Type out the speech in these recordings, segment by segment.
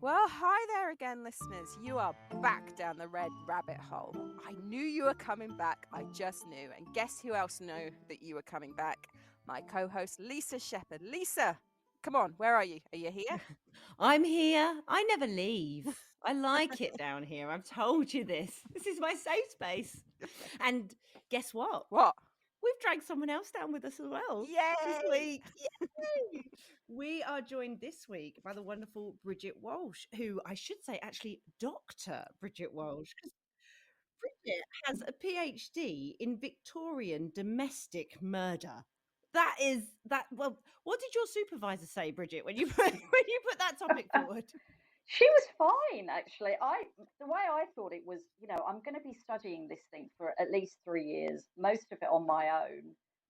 Well, hi there again, listeners. You are back down the red rabbit hole. I knew you were coming back. I just knew. And guess who else knew that you were coming back? My co-host, Lisa Shepherd. Lisa, come on. Where are you? Are you here? I'm here. I never leave. I like it down here. I've told you this. This is my safe space. And guess what? What? We've dragged someone else down with us as well this Yay! week. Yay! We are joined this week by the wonderful Bridget Walsh, who I should say actually Dr. Bridget Walsh, because Bridget has a PhD in Victorian domestic murder. That is that. Well, what did your supervisor say, Bridget, when you put that topic forward? She was fine, actually. The way I thought it was, I'm going to be studying this thing for at least 3 years, most of it on my own.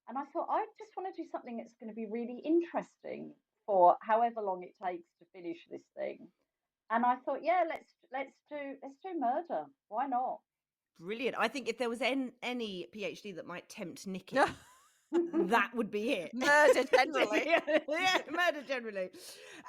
And I thought I just want to do something that's going to be really interesting for however long it takes to finish this thing. And I thought, yeah, let's do murder. Why not? Brilliant. I think if there was any PhD that might tempt Nicky, that would be it. Murder generally. Yeah, murder generally.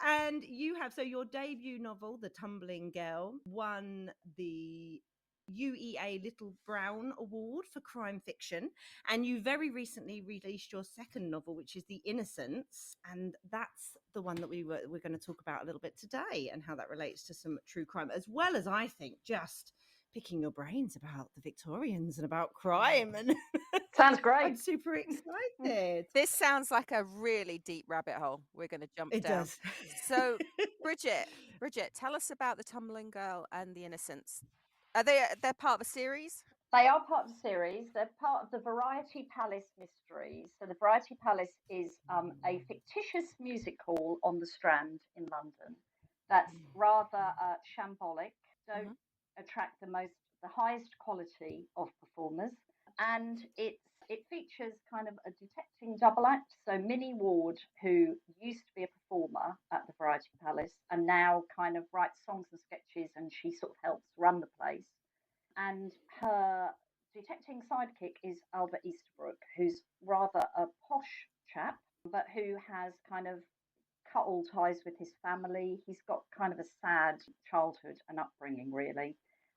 And you have, so your debut novel, The Tumbling Girl, won the UEA Little Brown Award for crime fiction. And you very recently released your second novel, which is The Innocents. And that's the one that we're going to talk about a little bit today and how that relates to some true crime, as well as, I think, just picking your brains about the Victorians and about crime. And sounds great. I'm super excited. This sounds like a really deep rabbit hole. We're going to jump down. Does. So, Bridget, tell us about The Tumbling Girl and The Innocents. They're part of a series? They are part of the series. They're part of the Variety Palace Mysteries. So the Variety Palace is a fictitious music hall on the Strand in London. That's rather shambolic. Don't attract the highest quality of performers, and it features kind of a detecting double act. So Minnie Ward, who used to be a performer at the Variety Palace and now kind of writes songs and sketches, and she sort of helps run the place. And her detecting sidekick is Albert Easterbrook, who's rather a posh chap, but who has kind of cut all ties with his family. He's got kind of a sad childhood and upbringing, really.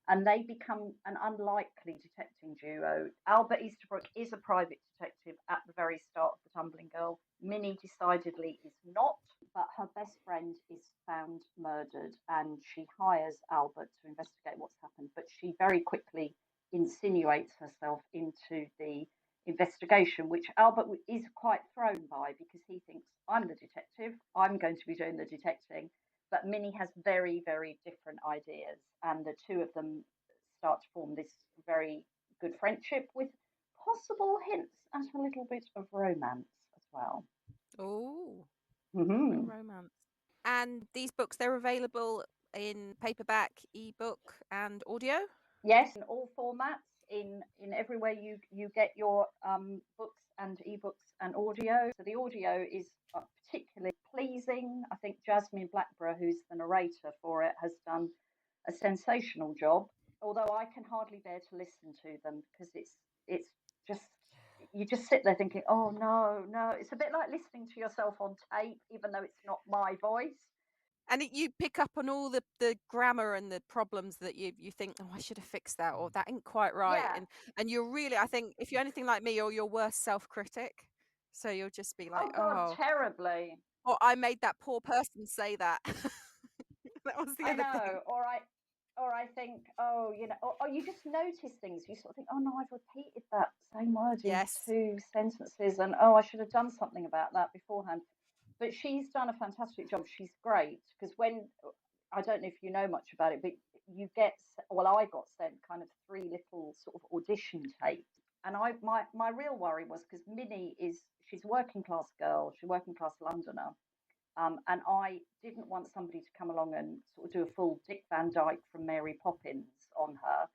And they become an unlikely detecting duo. Albert Easterbrook is a private detective at the very start of The Tumbling Girl. Minnie decidedly is not, but her best friend is found murdered, and she hires Albert to investigate what's happened. But she very quickly insinuates herself into the investigation, which Albert is quite thrown by, because he thinks, I'm the detective, I'm going to be doing the detecting. But Minnie has very, very different ideas, and the two of them start to form this very good friendship with possible hints at a little bit of romance as well. Oh, romance. And these books, they're available in paperback, ebook, and audio? Yes, in all formats, in everywhere you get your books and ebooks and audio. So the audio is particularly pleasing. I think Jasmine Blackborough, who's the narrator for it, has done a sensational job. Although I can hardly bear to listen to them, because it's just, you just sit there thinking, oh no. It's a bit like listening to yourself on tape, even though it's not my voice. And you pick up on all the grammar and the problems that you think, oh, I should have fixed that, or that ain't quite right. Yeah. And you're really, I think, if you're anything like me, you're your worst self-critic. So you'll just be like, Oh God, terribly. Or I made that poor person say that. That was the other thing. Or I think, or you just notice things. You sort of think, oh no, I've repeated that same word in 2 sentences, and I should have done something about that beforehand. But she's done a fantastic job. She's great, because I don't know if you know much about it, but you get, I got sent kind of 3 little sort of audition tapes. And my real worry was, because Minnie she's a working class girl, she's a working class Londoner. And I didn't want somebody to come along and sort of do a full Dick Van Dyke from Mary Poppins on her.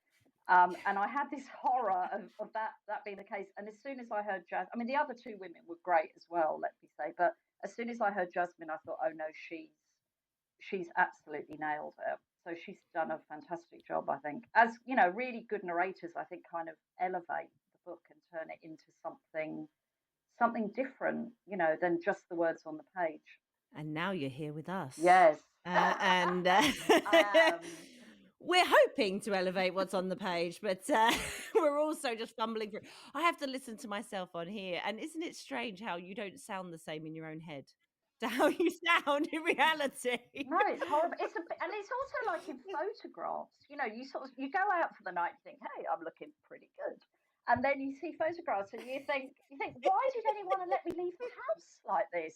And I had this horror of that being the case. And as soon as I heard Jasmine, the other 2 women were great as well, let me say. But as soon as I heard Jasmine, I thought, oh no, she's absolutely nailed it. So she's done a fantastic job, I think. As really good narrators, I think, kind of elevate the book and turn it into something different, than just the words on the page. And now you're here with us. Yes. And I am. we're hoping to elevate what's on the page, but we're also just fumbling through. I have to listen to myself on here. And isn't it strange how you don't sound the same in your own head to how you sound in reality? No, it's horrible. And it's also like in photographs. You go out for the night and think, "Hey, I'm looking pretty good," and then you see photographs and you think, "Why did anyone let me leave the house like this?"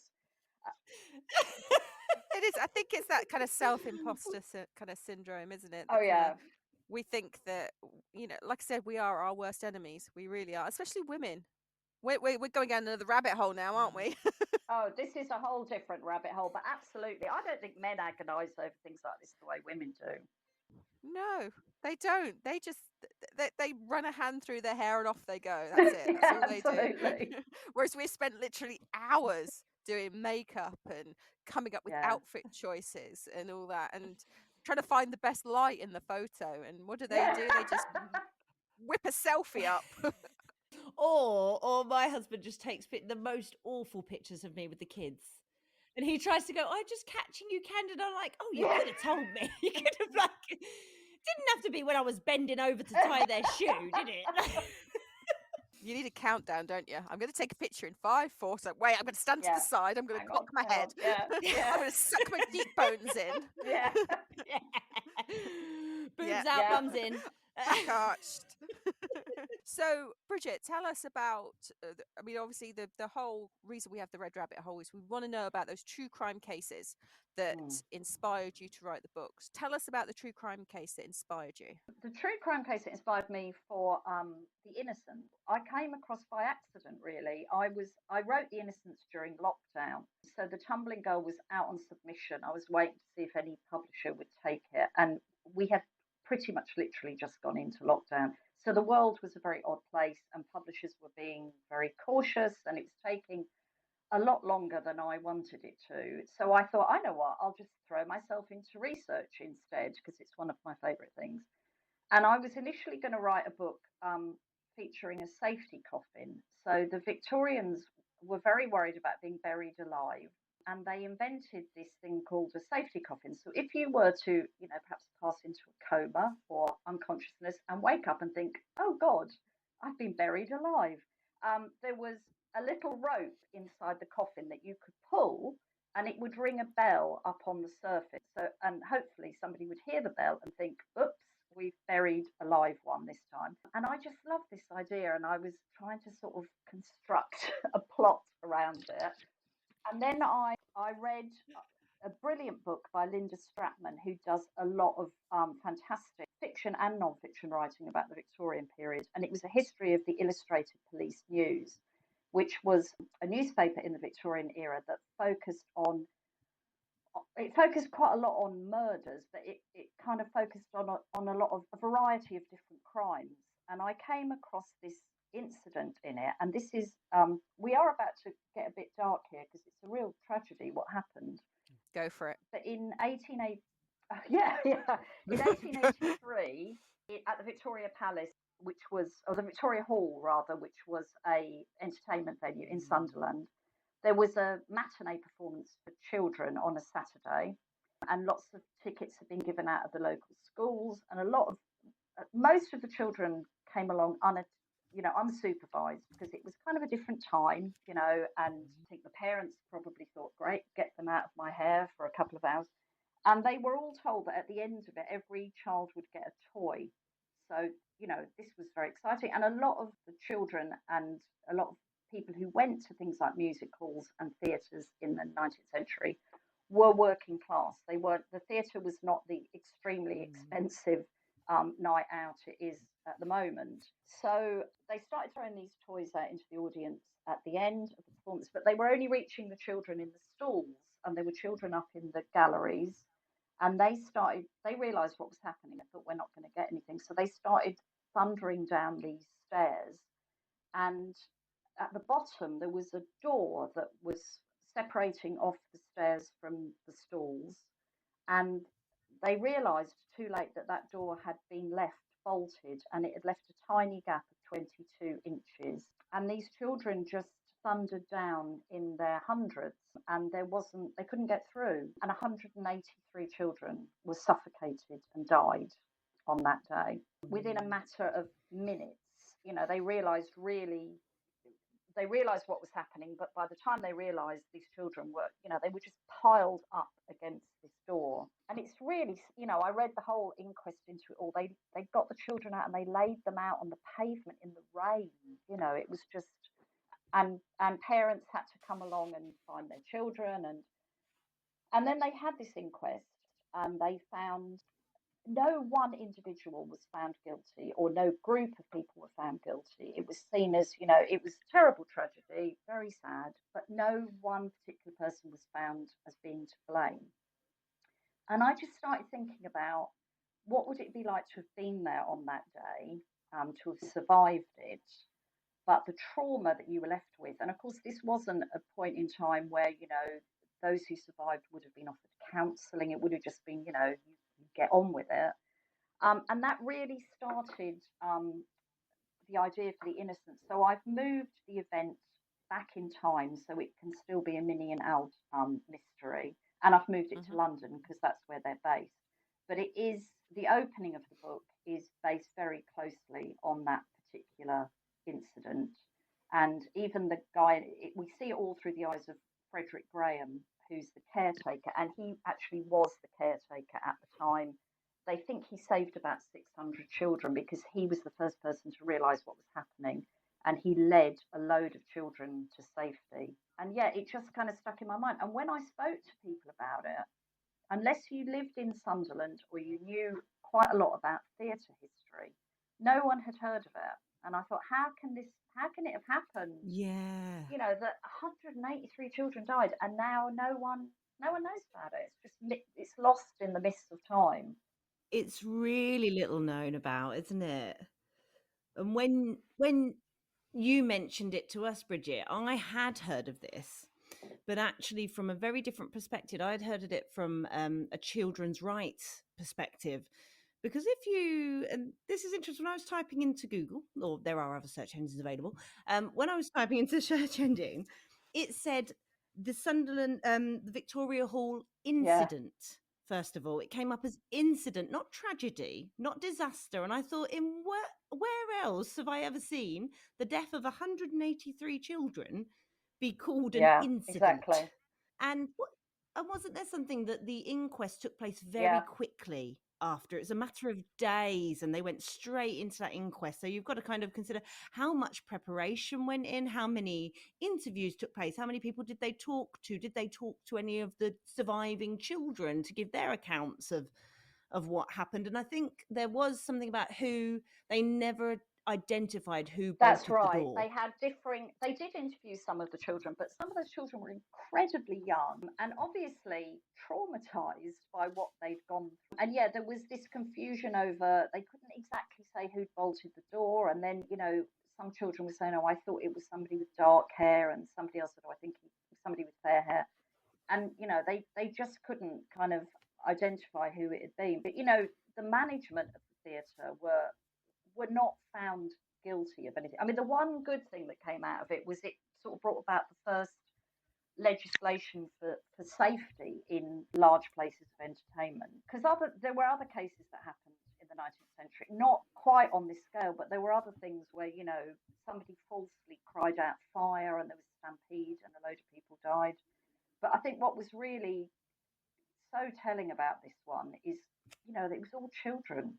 It is. I think it's that kind of self-imposter kind of syndrome, isn't it? Oh That kind of yeah, we think that like I said, we are our worst enemies. We really are, especially women. We're going down another rabbit hole now, aren't we? oh, this is a whole different rabbit hole. But absolutely, I don't think men agonise over things like this the way women do. No, they don't. They just they run a hand through their hair and off they go. That's it. That's Yeah, all they do. absolutely. Whereas we spent literally hours doing makeup and coming up with Yeah, outfit choices and all that, and trying to find the best light in the photo. And what do? yeah. They just whip a selfie up. Or my husband just takes the most awful pictures of me with the kids. And he tries to go, I'm just catching you candid. I'm like, oh, you Yeah. could have told me. You could have didn't have to be when I was bending over to tie their shoe, did it? You need a countdown, don't you? I'm going to take a picture in 5, 4. So wait, I'm going to stand to Yeah. the side. I'm going to Hang cock on, my hang head. on. Yeah, yeah. I'm going to suck my cheekbones in. Yeah. Boobs Yeah. out, Yeah. bums in. Back arched. So, Bridget, tell us about. I mean, obviously, the whole reason we have the Red Rabbit Hole is we want to know about those true crime cases that Mm. inspired you to write the books. Tell us about the true crime case that inspired you. The true crime case that inspired me for The Innocent, I came across by accident. Really, I wrote The Innocents during lockdown. So the Tumbling Girl was out on submission. I was waiting to see if any publisher would take it, and we had pretty much literally just gone into lockdown. So the world was a very odd place, and publishers were being very cautious, and it was taking a lot longer than I wanted it to. So I thought, I know what, I'll just throw myself into research instead because it's one of my favourite things. And I was initially going to write a book featuring a safety coffin. So the Victorians were very worried about being buried alive. And they invented this thing called a safety coffin. So if you were to, perhaps pass into a coma or unconsciousness and wake up and think, oh God, I've been buried alive, there was a little rope inside the coffin that you could pull and it would ring a bell up on the surface. So, and hopefully somebody would hear the bell and think, oops, we've buried a live one this time. And I just loved this idea, and I was trying to sort of construct a plot around it. And then I read a brilliant book by Linda Stratman, who does a lot of fantastic fiction and non-fiction writing about the Victorian period. And it was a history of the Illustrated Police News, which was a newspaper in the Victorian era that focused quite a lot on murders, but it kind of focused on a lot of a variety of different crimes. And I came across this incident in it, and this is we are about to get a bit dark here because it's a real tragedy what happened. Go for it. But in 1880, yeah, yeah, in 1883, at the Victoria Palace, or the Victoria Hall rather, which was a entertainment venue in Sunderland, there was a matinee performance for children on a Saturday, and lots of tickets had been given out of the local schools, and most of the children came along unsupervised because it was kind of a different time, and I think the parents probably thought, great, get them out of my hair for a couple of hours. And they were all told that at the end of it, every child would get a toy. So, this was very exciting. And a lot of the children and a lot of people who went to things like music halls and theatres in the 19th century were working class. The theatre was not the extremely expensive night out it is at the moment. So they started throwing these toys out into the audience at the end of the performance, but they were only reaching the children in the stalls, and there were children up in the galleries. And they realised what was happening. I thought, we're not going to get anything. So they started thundering down these stairs. And at the bottom, there was a door that was separating off the stairs from the stalls. And they realised too late that that door had been left bolted and it had left a tiny gap of 22 inches. And these children just thundered down in their hundreds, and they couldn't get through, and 183 children were suffocated and died on that day within a matter of minutes. They realized what was happening, but by the time they realized, these children were, they were just piled up against this door. And it's really, I read the whole inquest into it all. They got the children out and they laid them out on the pavement in the rain. It was just, and parents had to come along and find their children, and then they had this inquest, and they found no one individual was found guilty, or no group of people were found guilty. It was seen as, it was a terrible tragedy, very sad, but no one particular person was found as being to blame. And I just started thinking about what would it be like to have been there on that day, to have survived it, but the trauma that you were left with. And of course, this wasn't a point in time where, those who survived would have been offered counselling. It would have just been, you get on with it. And that really started the idea for the Innocents. So I've moved the event back in time so it can still be a Minnie and Al mystery. And I've moved it to London because that's where they're based. But it is, the opening of the book is based very closely on that particular incident. And even the guy, we see it all through the eyes of Frederick Graham, who's the caretaker, and he actually was the caretaker at the time. They think he saved about 600 children because he was the first person to realise what was happening, and he led a load of children to safety. And yeah, it just kind of stuck in my mind. And when I spoke to people about it, unless you lived in Sunderland or you knew quite a lot about theatre history, no one had heard of it. And I thought, how can it have happened? Yeah. That 183 children died, and now no one knows about it. It's lost in the mists of time. It's really little known about, isn't it? And when you mentioned it to us, Bridget, I had heard of this, but actually from a very different perspective. I'd heard of it from a children's rights perspective. Because and this is interesting, when I was typing into Google, or there are other search engines available, when I was typing into the search engine, it said the Sunderland, the Victoria Hall incident. Yeah. First of all, it came up as incident, not tragedy, not disaster. And I thought, where else have I ever seen the death of 183 children be called an incident? Exactly. And wasn't there something that the inquest took place very quickly after? It's a matter of days, and they went straight into that inquest. So you've got to kind of consider how much preparation went in, how many interviews took place, how many people did they talk to? Did they talk to any of the surviving children to give their accounts of what happened? And I think there was something about who they never identified who bolted the door. They did interview some of the children, but some of those children were incredibly young and obviously traumatized by what they'd gone through. And yeah, there was this confusion over, they couldn't exactly say who'd bolted the door. And then, some children were saying, oh, I thought it was somebody with dark hair, and somebody else said, oh, I think it was somebody with fair hair. And, they just couldn't kind of identify who it had been. But, the management of the theatre were not found guilty of anything. I mean, the one good thing that came out of it was it sort of brought about the first legislation for safety in large places of entertainment. Because there were other cases that happened in the 19th century, not quite on this scale, but there were other things where, somebody falsely cried out fire and there was a stampede and a load of people died. But I think what was really so telling about this one is, that it was all children.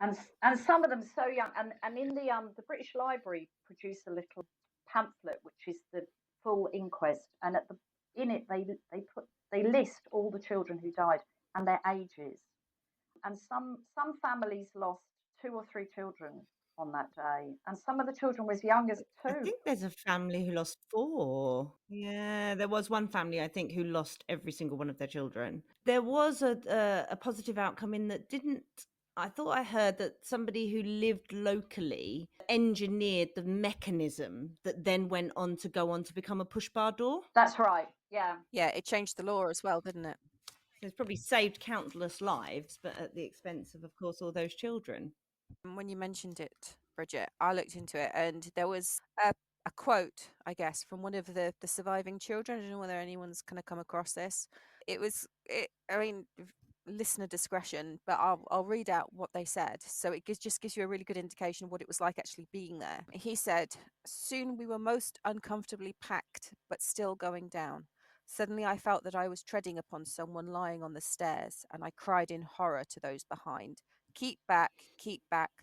And some of them so young, and in the British Library produced a little pamphlet which is the full inquest, and in it they list all the children who died and their ages, and some families lost 2 or 3 children on that day, and some of the children were as young as 2. I think there's a family who lost 4. Yeah, there was one family, I think, who lost every single one of their children. There was a positive outcome in that I thought I heard that somebody who lived locally engineered the mechanism that then went on to become a push bar door. That's right, yeah. Yeah, it changed the law as well, didn't it? It's probably saved countless lives, but at the expense of course, all those children. When you mentioned it, Bridget, I looked into it, and there was a quote, I guess, from one of the surviving children. I don't know whether anyone's kind of come across this. I mean, listener discretion, but I'll read out what they said. So it just gives you a really good indication of what it was like actually being there. He said, "Soon we were most uncomfortably packed, but still going down. Suddenly I felt that I was treading upon someone lying on the stairs, and I cried in horror to those behind. Keep back,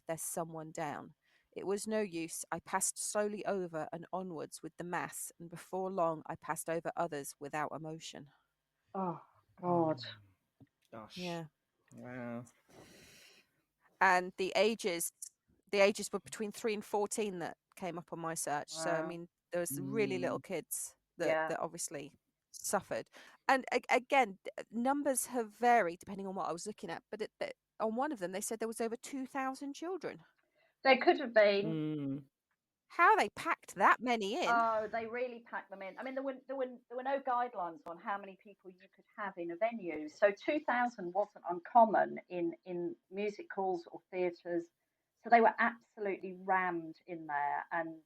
there's someone down. It was no use. I passed slowly over and onwards with the mass, and before long I passed over others without emotion." Oh God. Gosh. Yeah. Wow. And the ages were between 3 and 14 that came up on my search. So I Wow. mean, there was really little kids that Yeah. obviously suffered. And again, numbers have varied depending on what I was looking at, but on one of them they said there was over 2,000 children. There could have been. Mm. How they packed that many in. Oh, they really packed them in. I mean, there were no guidelines on how many people you could have in a venue. So 2,000 wasn't uncommon in music halls or theatres. So they were absolutely rammed in there, and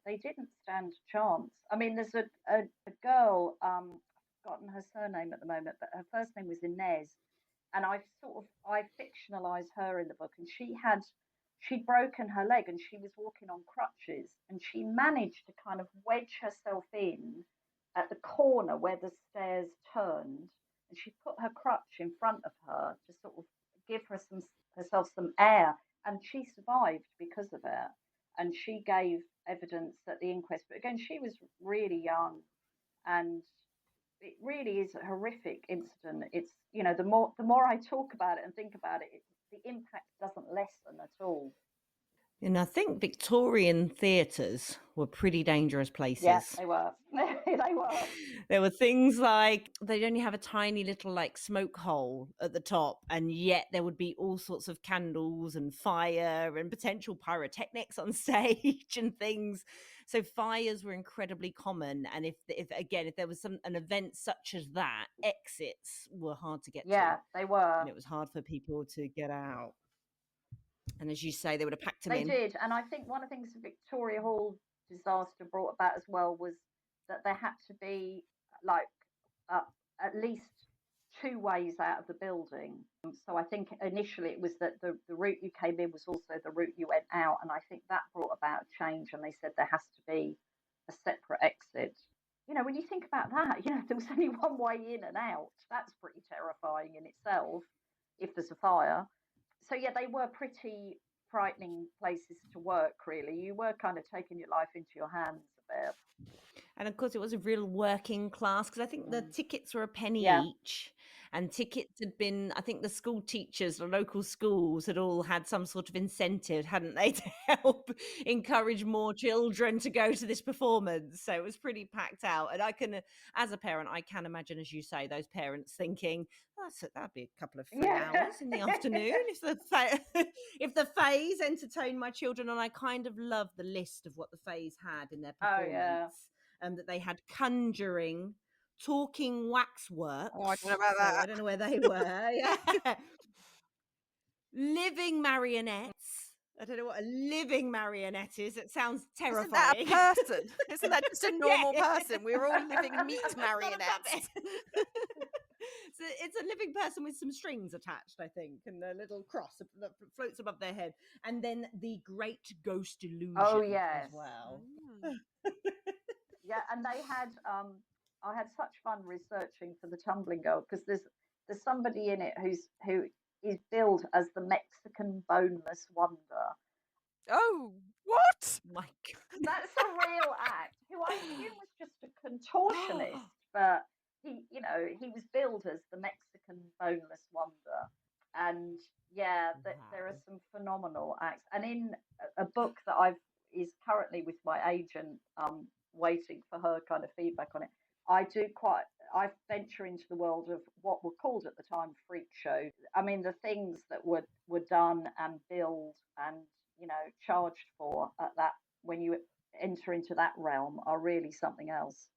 they didn't stand a chance. I mean, there's a girl, I've forgotten her surname at the moment, but her first name was Inez, and I fictionalized her in the book, and she'd broken her leg and she was walking on crutches, and she managed to kind of wedge herself in at the corner where the stairs turned, and she put her crutch in front of her to sort of give herself some air, and she survived because of it. And she gave evidence at the inquest, but again, she was really young, and it really is a horrific incident. It's, the more I talk about it and think about it, the impact doesn't lessen at all. And I think Victorian theatres were pretty dangerous Yeah, places. they were. They were. There were things like they'd only have a tiny little like smoke hole at the top, and yet there would be all sorts of candles and fire and potential pyrotechnics on stage and things. So fires were incredibly common, and if there was an event such as that, exits were hard to get Yeah, to, they were. and it was hard for people to get out. And as you say, they would have packed them They in. did. And I think one of the things the Victoria Hall disaster brought about as well was that there had to be like uh, at least two ways out of the building. So I think initially it was that the route you came in was also the route you went out. And I think that brought about change. And they said there has to be a separate exit. When you think about that, there was only one way in and out. That's pretty terrifying in itself if there's a fire. So yeah, they were pretty frightening places to work, really. You were kind of taking your life into your hands a bit. And of course, it was a real working class, because I think the tickets were a penny Yeah. each. And tickets had been, I think the school teachers, the local schools had all had some sort of incentive, hadn't they, to help encourage more children to go to this performance. So it was pretty packed out. And as a parent, I can imagine, as you say, those parents thinking, that'd be a couple of free hours in the afternoon if the Fays entertained my children. And I kind of love the list of what the Fays had in their performance. Oh, yeah. That they had conjuring, talking waxworks. Oh, I don't know about So that. I don't know where they were. Yeah. Living marionettes. I don't know what a living marionette is. It sounds terrifying. Isn't that a person? Isn't that just a normal Yeah. person? We're all living meat It's not a marionettes. puppet. So it's a living person with some strings attached, I think, and a little cross that floats above their head. And then the great ghost illusion yes. as well. Yeah, and they had I had such fun researching for the Tumbling Girl, because there's somebody in it who is billed as the Mexican boneless wonder. Oh, what? My God. That's a real act, who I assume was just a contortionist, but he was billed as the Mexican boneless wonder. And yeah, there are some phenomenal acts. And in a book that is currently with my agent, waiting for her kind of feedback on it, I venture into the world of what were called at the time freak show. I mean, the things that were done and billed and charged for at that, when you enter into that realm, are really something else.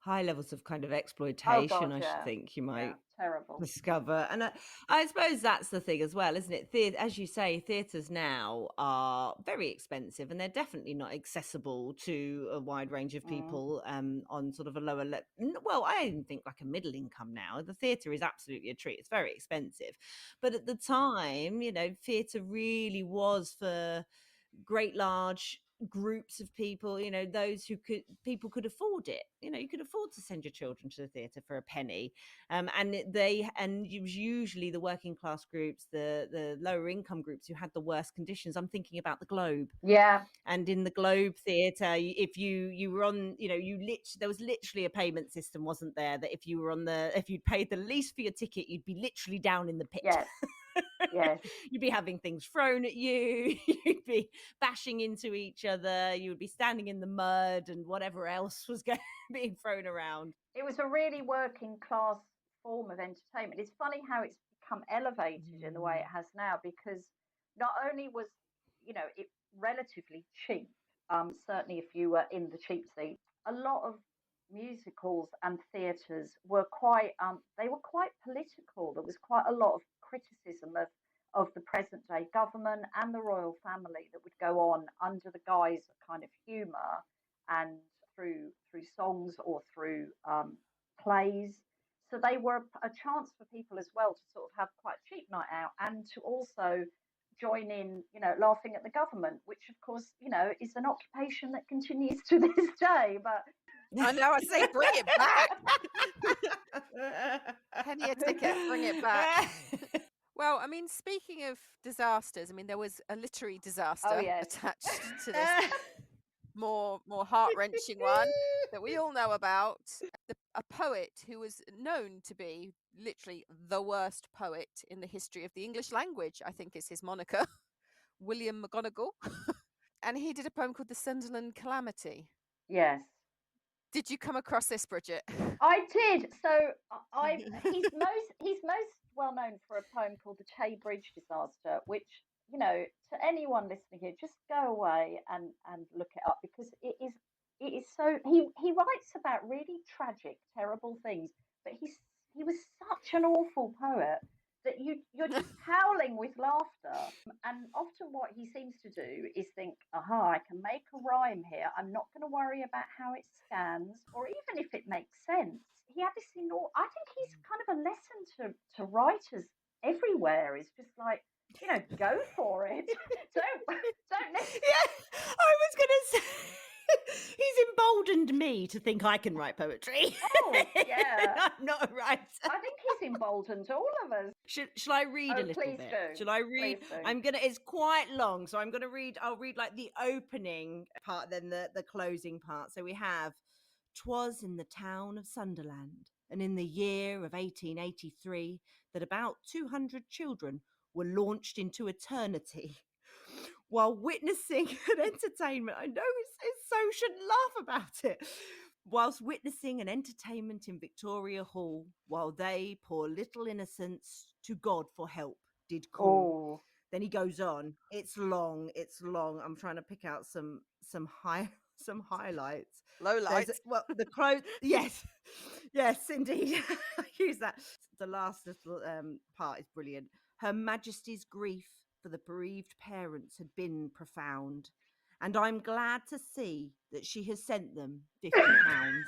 high levels of kind of Oh exploitation, God, I should yeah, think you yeah, might terrible. discover. And I suppose that's the thing as well, isn't it? As you say, theatres now are very expensive, and they're definitely not accessible to a wide range of people on sort of a lower well, I even think like a middle income now. The theatre is absolutely a treat. It's very expensive, but at the time, you know, theatre really was for great large groups of people, you know, those who could afford it. You know, you could afford to send your children to the theatre for a penny, and it was usually the working class groups, the lower income groups who had the worst conditions. I'm thinking about the Globe. Yeah. And in the Globe Theatre, if you were on, you know, there was literally a payment system, wasn't there? That if you'd paid the least for your ticket, you'd be literally down in the pit. Yes. Yes. You'd be having things thrown at you. You'd be bashing into each other. You would be standing in the mud and whatever else was being thrown around. It was a really working class form of entertainment. It's funny how it's become elevated in the way it has now, because not only was, you know, it relatively cheap, certainly if you were in the cheap seat, a lot of musicals and theatres were they were quite political. There was quite a lot of criticism of the present day government and the royal family that would go on under the guise of kind of humour and through songs or through plays. So they were a chance for people as well to sort of have quite a cheap night out and to also join in, you know, laughing at the government, which of course, you know, is an occupation that continues to this day. But I know, I say bring it back. Penny a ticket, bring it back. Well, I mean, speaking of disasters, I mean, there was a literary disaster attached to this more heart-wrenching one that we all know about. A poet who was known to be literally the worst poet in the history of the English language, I think is his moniker, William McGonagall. And he did a poem called The Sunderland Calamity. Yes. Did you come across this, Bridget? I did. So he's most well known for a poem called The Tay Bridge Disaster, which, you know, to anyone listening here, just go away and look it up, because it is so he writes about really tragic, terrible things, but he was such an awful poet that you're just howling with laughter. And often what he seems to do is think, aha, I can make a rhyme here. I'm not going to worry about how it scans or even if it makes sense. He had this I think he's kind of a lesson to writers everywhere. Is just like, you know, go for it. don't necessarily. Yeah, I was going to say, he's emboldened me to think I can write poetry. Oh, yeah. I'm not a writer. I think he's emboldened all of us. Shall I read a little please bit? do. Shall I read? Please do. It's quite long, so I'll read like the opening part, then the closing part. So we have, "'Twas in the town of Sunderland, and in the year of 1883, that about 200 children were launched into eternity while witnessing an entertainment." I know it's so shouldn't laugh about it. "Whilst witnessing an entertainment in Victoria Hall, while they, poor little innocents, to God for help did call." Oh. Then he goes on. It's long. I'm trying to pick out some highlights. Lowlights. Well, the close. Yes, indeed. I use that. The last little part is brilliant. "Her Majesty's grief for the bereaved parents had been profound, and I'm glad to see that she has sent them £50.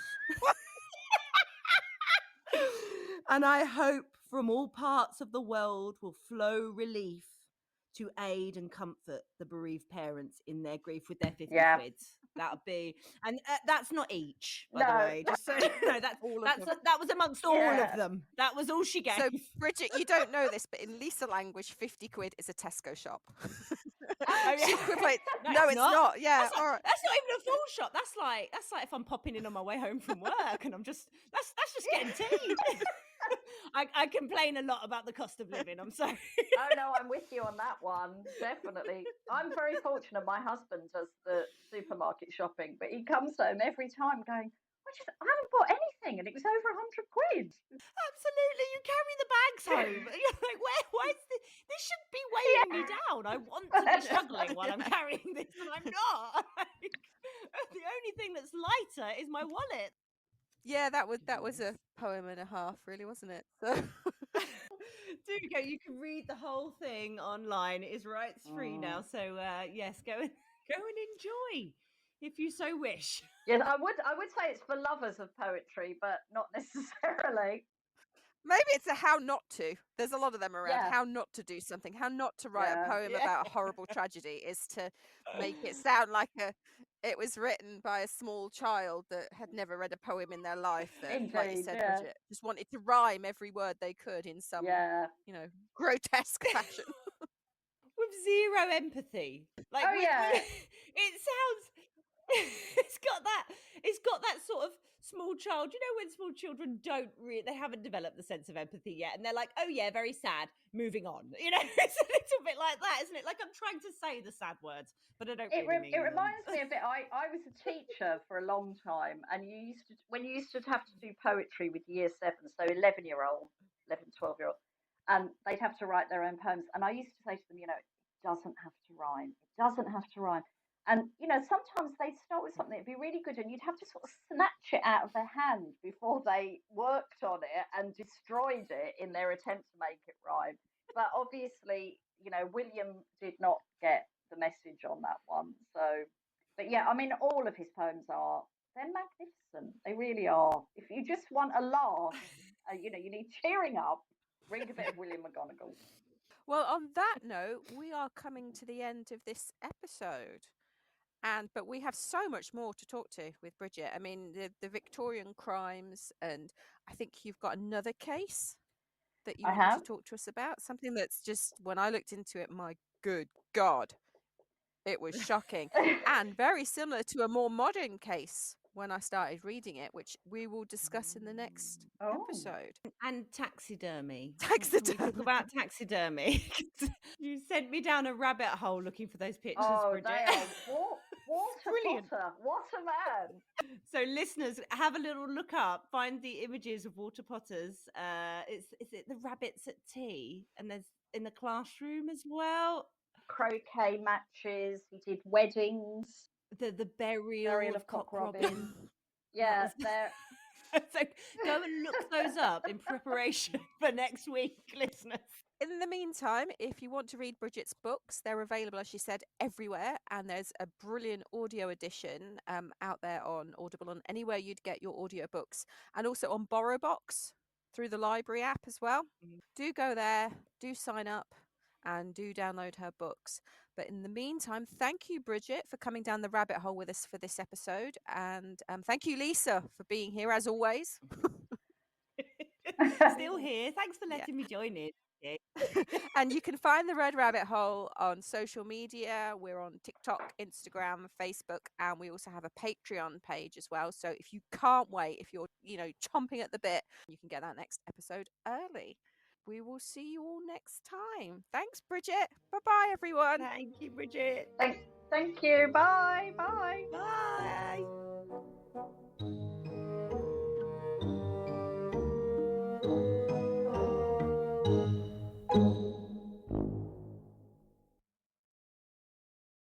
And I hope from all parts of the world will flow relief to aid and comfort the bereaved parents in their grief with their 50 quid." That would be, and that's not each, by the way. Just so you know, that was amongst all of them. That was all she gave. So, Bridget, you don't know this, but in Lisa language, 50 quid is a Tesco shop. Oh, yeah. No, it's not. Yeah, that's not even a full shop. That's like if I'm popping in on my way home from work and I'm just that's just getting tea. I complain a lot about the cost of living. I'm sorry. Oh no, I'm with you on that one. Definitely. I'm very fortunate. My husband does the supermarket shopping, but he comes home every time going, I haven't bought anything, and it was over 100 quid. Absolutely, you carry the bags home. You're like, why is this should be weighing me down. I want to be struggling while I'm carrying this, and I'm not. The only thing that's lighter is my wallet. Yeah, that was a poem and a half, really, wasn't it? So Do go. You can read the whole thing online. It is rights free now. So yes, go and go and enjoy if you so wish. Yes, I would say it's for lovers of poetry, but not necessarily. maybe it's a how not to. There's a lot of them around. Yeah, How not to do something. How not to write a yeah. poem Yeah. about a horrible tragedy is to make it sound like it was written by a small child that had never read a poem in their life that, like you Indeed, said, yeah. Bridget, just wanted to rhyme every word they could in some, Yeah. grotesque fashion. With zero empathy. Like Oh with yeah. it sounds it's got that sort of small child, when small children they haven't developed the sense of empathy yet, and they're like, oh yeah, very sad, moving on. It's a little bit like that, isn't it? Like, I'm trying to say the sad words, but I don't really It mean them. reminds me a bit. I was a teacher for a long time, and when you used to have to do poetry with year seven, so 11-year-old, 11, 12-year-old, and they'd have to write their own poems. And I used to say to them, it doesn't have to rhyme. It doesn't have to rhyme. And sometimes they'd start with something that'd be really good, and you'd have to sort of snatch it out of their hand before they worked on it and destroyed it in their attempt to make it rhyme. But obviously, William did not get the message on that one. So, but yeah, I mean, all of his poems they're magnificent. They really are. If you just want a laugh, you need cheering up. Read a bit of William McGonagall. Well, on that note, we are coming to the end of this episode. But we have so much more to talk to with Bridget. I mean, the Victorian crimes, and I think you've got another case that you I want to have. talk to us about. Something that's just, when I looked into it, my good God, it was shocking. And very similar to a more modern case when I started reading it, which we will discuss in the next Oh, episode. And taxidermy. Taxidermy. Can we talk about taxidermy? You sent me down a rabbit hole looking for those pictures, oh, Bridget. they are what a Brilliant. potter! What a man! So listeners, have a little look up, find the images of water potters. Is it the rabbits at tea, and there's in the classroom as well. Croquet matches. He did weddings. The burial of Cock Robin. That Yeah, was there. so go and look those up in preparation for next week, listeners. In the meantime, if you want to read Bridget's books, they're available, as she said, everywhere. And there's a brilliant audio edition out there on Audible and anywhere you'd get your audio books. And also on BorrowBox through the library app as well. Do go there, do sign up, and do download her books. But in the meantime, thank you, Bridget, for coming down the rabbit hole with us for this episode. And thank you, Lisa, for being here as always. Still here. Thanks for letting me join in. And you can find the Red Rabbit Hole on social media. We're on TikTok, Instagram, Facebook, and we also have a Patreon page as well. So if you can't wait, if you're, chomping at the bit, you can get that next episode early. We will see you all next time. Thanks, Bridget. Bye-bye, everyone. Thank you, Bridget. Thank you. Bye. Bye. Bye.